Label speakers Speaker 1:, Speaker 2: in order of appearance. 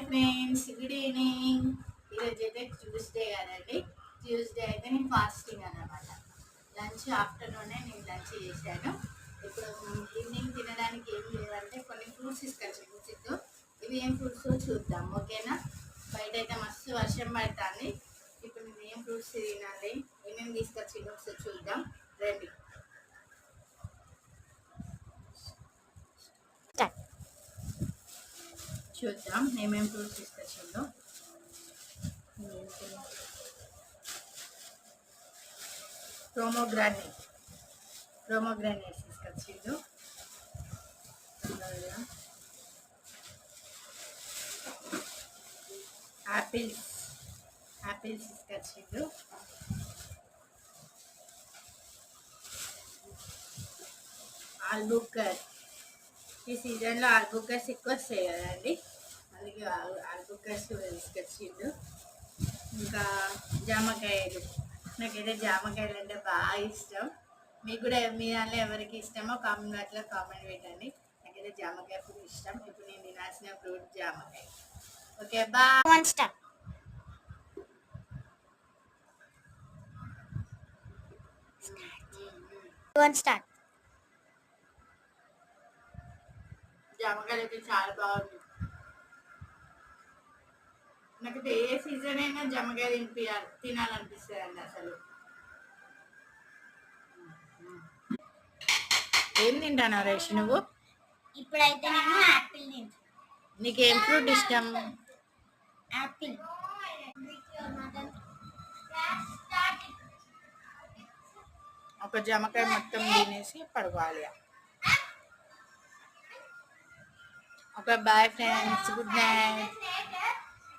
Speaker 1: Friends, good evening. ఈరోజు అయితే Tuesday కదండి. ట్యూస్డే అయితే నేను ఫాస్టింగ్ అన్నమాట. లంచ్ ఆఫ్టర్నూనే నేను లంచ్ చేశాను. ఇప్పుడు ఈవినింగ్ తినడానికి ఏం లేవంటే కొన్ని ఫ్రూట్స్ తీసుకొచ్చాను చిక్కు. ఇవి ఏం ఫ్రూట్స్ చూద్దాం, ఓకేనా? బయట అయితే మస్తు వర్షం పడుతుంది. ఇప్పుడు నేను ఏం ఫ్రూట్స్ తినాలి, ఏమేమి తీసుకొచ్చిందో ఒకసారి చూద్దాం రండి. చూద్దాం ఏమేమి ఫ్రూట్స్ తీసుకొచ్చిందో. ప్రోమోగ్రానేట్స్ తీసుకొచ్చిండు. యాపిల్స్ తీసుకొచ్చిండు. ఆల్బుకర్, ఈ సీజన్లో ఆల్బుకర్స్ ఎక్కువ వస్తాయి కదండి, అందుకే ఆల్బుకర్స్ కూడా తీసుకొచ్చిండు. ఇంకా జామకాయలు, నాకైతే జామకాయలు అంటే బాగా ఇష్టం. మీకు కూడా మీ దాంట్లో ఎవరికి ఇష్టమో కామెంట్లో కామెంట్ పెట్టండి. నాకైతే జామకాయ ఫ్రూట్ ఇష్టం. ఇప్పుడు నేను తినాల్సిన ఫ్రూట్ జామకాయ. Okay, bye. స్టార్ట్. జామకాయలు అయితే చాలా బాగుంది. నాకైతే ఏ సీజన్ అయినా జామకాయ తినాలనిపిస్తుంది అండి. అసలు ఏం తింటాను రేష్ నువ్వు?
Speaker 2: ఇప్పుడైతే నేను యాపిల్ తింటాను.
Speaker 1: నీకేం ఫ్రూట్ ఇష్టం?
Speaker 2: యాపిల్.
Speaker 1: ఒక జామకాయ మొత్తం తినేసి పడుకోవాలి. Okay, bye friends, good night.